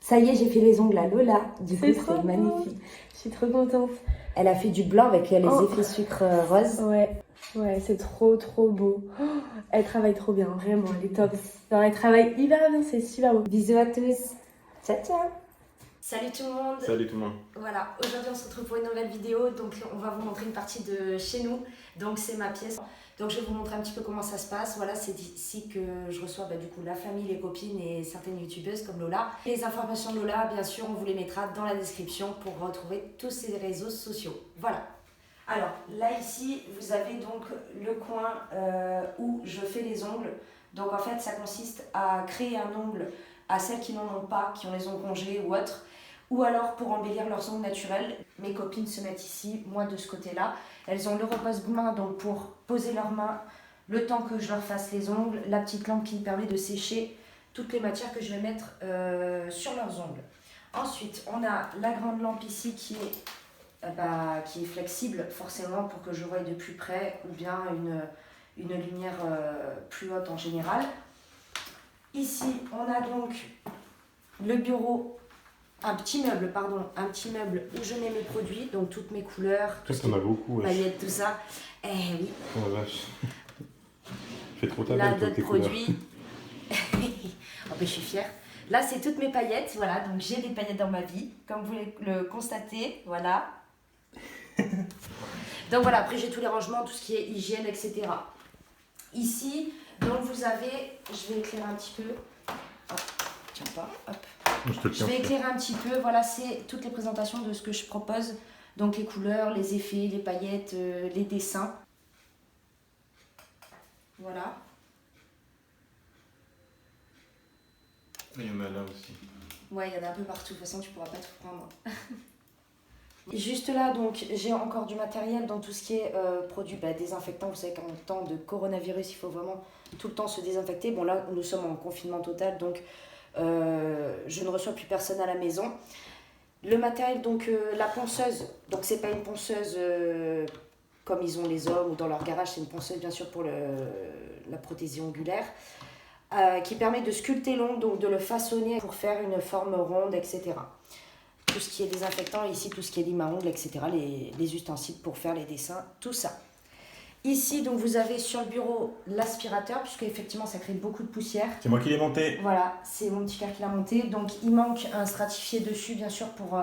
Ça y est, j'ai fait les ongles à Lola. Du coup, trop c'est beau. magnifique. Je suis trop contente. Elle a fait du blanc avec les Oh. effets sucre rose. Ouais, c'est trop beau. Oh, elle travaille trop bien, vraiment, elle est top. Non, elle travaille hyper bien, c'est super beau. Bisous à tous. Ciao, ciao. Salut tout le monde. Salut tout le monde. Voilà, aujourd'hui on se retrouve pour une nouvelle vidéo. Donc on va vous montrer une partie de chez nous. Donc c'est ma pièce. Donc je vais vous montrer un petit peu comment ça se passe. Voilà, c'est d'ici que je reçois du coup la famille, les copines et certaines youtubeuses comme Lola. Les informations de Lola, bien sûr, on vous les mettra dans la description pour retrouver tous ces réseaux sociaux. Voilà. Alors là ici, vous avez donc le coin où je fais les ongles. Donc en fait, ça consiste à créer un ongle à celles qui n'en ont pas, qui ont les ongles congés ou autres. Ou alors pour embellir leurs ongles naturels, mes copines se mettent ici, moi de ce côté-là. Elles ont le repose-main donc pour poser leurs mains le temps que je leur fasse les ongles, la petite lampe qui permet de sécher toutes les matières que je vais mettre sur leurs ongles. Ensuite, on a la grande lampe ici qui est flexible forcément pour que je voie de plus près ou bien une lumière plus haute en général. Ici, on a donc le bureau. Un petit meuble où je mets mes produits, donc toutes mes couleurs, Toi, t'en as beaucoup, paillettes, tout ça. Eh oui. Oh la vache. Fais trop ta Là, belle, toi, d'autres tes couleurs. produits. Oh, ben, je suis fière. Là, c'est toutes mes paillettes, voilà. Donc, j'ai des paillettes dans ma vie, comme vous le constatez, voilà. Donc, voilà, après, j'ai tous les rangements, tout ce qui est hygiène, etc. Ici, donc, vous avez, je vais éclairer un petit peu. Oh, tiens pas, hop. Je vais éclairer un petit peu, voilà, c'est toutes les présentations de ce que je propose. Donc les couleurs, les effets, les paillettes, les dessins. Voilà. Il y en a là aussi. Ouais, il y en a un peu partout, de toute façon tu pourras pas tout prendre. Juste là, donc j'ai encore du matériel dans tout ce qui est produit désinfectant. Vous savez qu'en temps de coronavirus, il faut vraiment tout le temps se désinfecter. Bon là, nous sommes en confinement total, donc je ne reçois plus personne à la maison. Le matériel, donc la ponceuse, donc c'est pas une ponceuse comme ils ont les hommes ou dans leur garage, c'est une ponceuse bien sûr pour la prothésie ongulaire qui permet de sculpter l'ongle, donc de le façonner pour faire une forme ronde, etc. Tout ce qui est désinfectant, ici tout ce qui est lime à ongles, etc. Les ustensiles pour faire les dessins, tout ça. Ici, donc, vous avez sur le bureau l'aspirateur, puisque effectivement ça crée beaucoup de poussière. C'est moi qui l'ai monté. Voilà, c'est mon petit cœur qui l'a monté. Donc, il manque un stratifié dessus, bien sûr, pour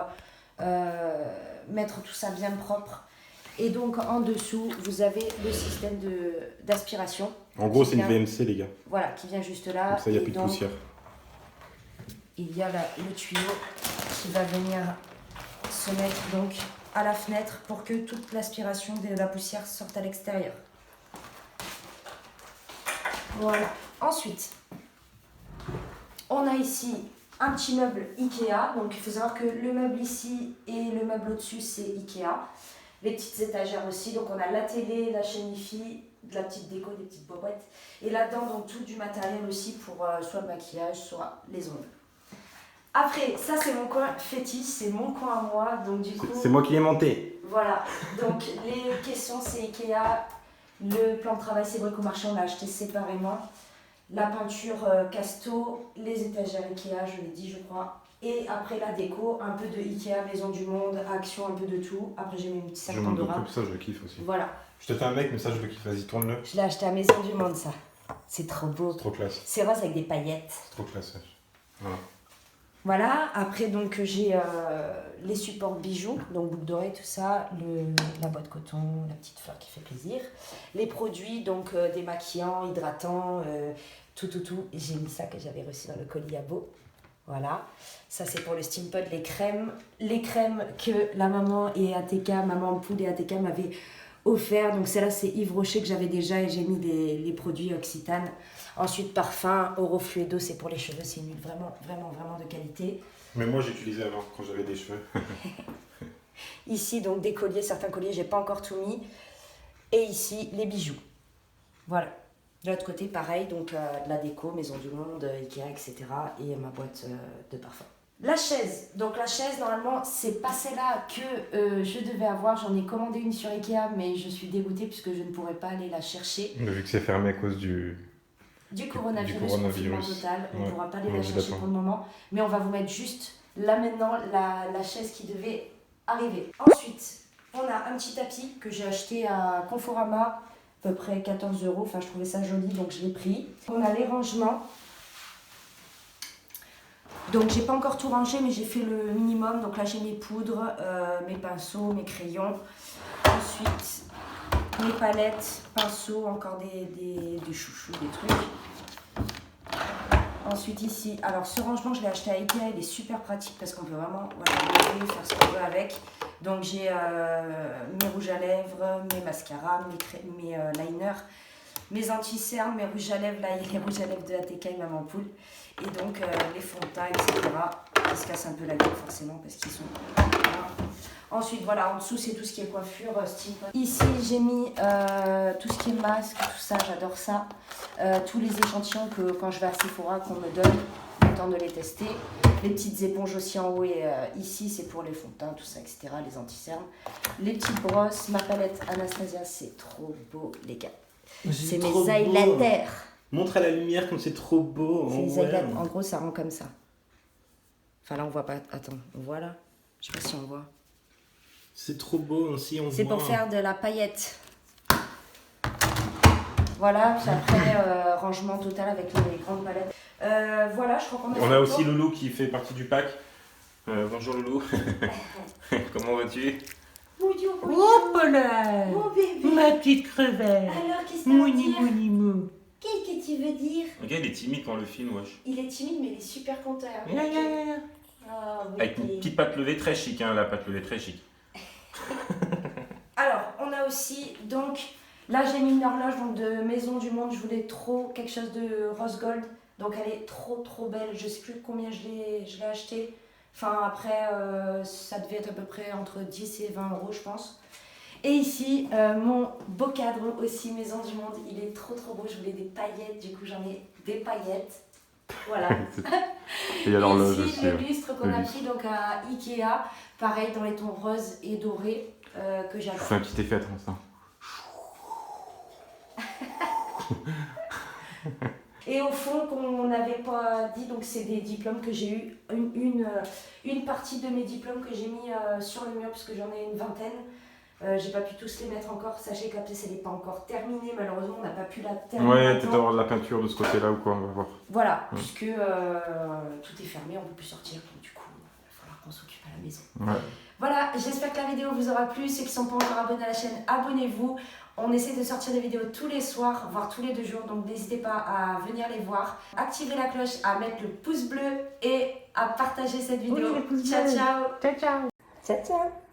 mettre tout ça bien propre. Et donc, en dessous, vous avez le système d'aspiration. En gros, c'est une VMC, les gars. Voilà, qui vient juste là. Comme ça, il n'y a Et plus de donc, poussière. il y a le tuyau qui va venir se mettre donc à la fenêtre pour que toute l'aspiration de la poussière sorte à l'extérieur. Voilà. Ensuite, on a ici un petit meuble Ikea. Donc il faut savoir que le meuble ici et le meuble au-dessus c'est Ikea. Les petites étagères aussi. Donc on a la télé, la chaîne Hi-Fi, de la petite déco, des petites bobettes. Et là-dedans donc tout du matériel aussi pour soit le maquillage, soit les ongles. Après, ça c'est mon coin fétiche, c'est mon coin à moi, donc du coup... C'est moi qui l'ai monté. Voilà, donc les questions c'est Ikea, le plan de travail c'est Bricomarché, on l'a acheté séparément. La peinture Casto, les étagères Ikea, je l'ai dit je crois. Et après la déco, un peu de Ikea, Maison du Monde, Action, un peu de tout. Après j'ai mis une petite sac Je monte Pandora. beaucoup, ça je le kiffe aussi. Voilà. Je te fais un mec, mais ça je le kiffe, vas-y, tourne-le. Je l'ai acheté à Maison du Monde ça. C'est trop beau. C'est trop classe. C'est rose avec des paillettes. C'est trop classe, ouais. Voilà. Voilà, après donc j'ai les supports bijoux, donc boucles d'oreilles, tout ça, la boîte coton, la petite fleur qui fait plaisir, les produits, donc démaquillants, hydratants, tout. J'ai mis ça que j'avais reçu dans le colis à Beau. Voilà, ça c'est pour le steampod, les crèmes que la maman et ATK, maman Poule et ATK m'avaient offert. Donc celle-là c'est Yves Rocher que j'avais déjà et j'ai mis les produits Occitane. Ensuite parfum, Orofluido, c'est pour les cheveux, c'est une huile vraiment de qualité. Mais moi j'utilisais avant, quand j'avais des cheveux. Ici donc des colliers, certains colliers j'ai pas encore tout mis. Et ici les bijoux. Voilà. De l'autre côté pareil, donc de la déco, Maison du Monde, Ikea, etc. Et ma boîte de parfum. La chaise, donc la chaise normalement c'est pas celle-là que je devais avoir, j'en ai commandé une sur Ikea mais je suis dégoûtée puisque je ne pourrais pas aller la chercher. Vu que c'est fermé à cause du coronavirus, Du coronavirus. confinement total. On ne Ouais, pourra pas aller on est la obligé chercher d'attendre. pour le moment. Mais on va vous mettre juste là maintenant la chaise qui devait arriver. Ensuite, on a un petit tapis que j'ai acheté à Conforama, à peu près 14 €. Enfin, je trouvais ça joli, donc je l'ai pris. On a les rangements. Donc, j'ai pas encore tout rangé, mais j'ai fait le minimum. Donc là, j'ai mes poudres, mes pinceaux, mes crayons. Ensuite, mes palettes, pinceaux, encore des chouchous, des trucs. Ensuite ici, alors ce rangement je l'ai acheté à Ikea, il est super pratique parce qu'on peut vraiment voilà, faire ce qu'on veut avec. Donc j'ai mes rouges à lèvres, mes mascaras, mes liners, mes anti-cernes, mes rouges à lèvres, là il y a les rouges à lèvres de ATK et Maman Poule. Et donc les fonds de teint, etc. Ils se cassent un peu la gueule forcément parce qu'ils sont... Voilà. Ensuite voilà, en dessous c'est tout ce qui est coiffure, steampunk. Ici j'ai mis tout ce qui est masque, tout ça, j'adore ça. Tous les échantillons que quand je vais à Sephora qu'on me donne, le temps de les tester. Les petites éponges aussi en haut et ici c'est pour les fonds de teint, tout ça, etc. Les anti-cernes. Les petites brosses, ma palette Anastasia, c'est trop beau les gars. C'est mes highlighters. Montre à la lumière comme c'est trop beau. C'est les highlighters. En gros ça rend comme ça. Enfin là on voit pas, attends, on voit là. Je sais pas si on voit. C'est trop beau aussi, on C'est voit. pour faire de la paillette. Voilà, puis après, rangement total avec les grandes palettes. Voilà, je crois qu'on a fait On a le aussi tour. Loulou qui fait partie du pack. Bonjour Loulou. Comment vas-tu? Bonjour, Hop là, mon bébé. ma petite crevette. Alors, qu'est-ce que tu veux Mouni dire? mouni mou. Qu'est-ce que tu veux dire? Regarde, il est timide quand on le filme, wesh. Il est timide, mais il est super content. Ya, ya, ya, ya. Oh, Avec une bébé. petite patte levée très chic, hein, la patte levée très chic. Alors, on a aussi, donc, là j'ai mis une horloge donc, de Maison du Monde. Je voulais trop quelque chose de rose gold. Donc, elle est trop belle. Je sais plus combien je l'ai acheté. Enfin, après, ça devait être à peu près entre 10 et 20 €, je pense. Et ici, mon beau cadre aussi, Maison du Monde. Il est trop beau. Je voulais des paillettes. Du coup, j'en ai des paillettes. Voilà. Et l'horloge ici, aussi. le ouais. lustre qu'on Le a lustre. pris donc à Ikea. Pareil, dans les tons rose et doré. Que Je j'adore. vous fais un petit effet à l'instant. Et au fond, qu'on n'avait pas dit, donc c'est des diplômes que j'ai eu. Une partie de mes diplômes que j'ai mis sur le mur, parce que j'en ai une vingtaine. J'ai pas pu tous les mettre encore. Sachez que la pièce elle n'est pas encore terminée. Malheureusement, on n'a pas pu la terminer. Ouais, maintenant. peut-être avoir de la peinture de ce côté-là ou quoi, on va voir. Voilà, Ouais. puisque tout est fermé, on ne peut plus sortir. Donc du coup, il va falloir qu'on s'occupe à la maison. Ouais. Voilà, j'espère que la vidéo vous aura plu. Ceux qui ne sont pas encore abonnés à la chaîne, abonnez-vous. On essaie de sortir des vidéos tous les soirs, voire tous les 2 jours. Donc n'hésitez pas à venir les voir. Activez la cloche, à mettre le pouce bleu et à partager cette vidéo. Oui, le pouce Ciao, bleu. ciao. Ciao, ciao. Ciao, ciao.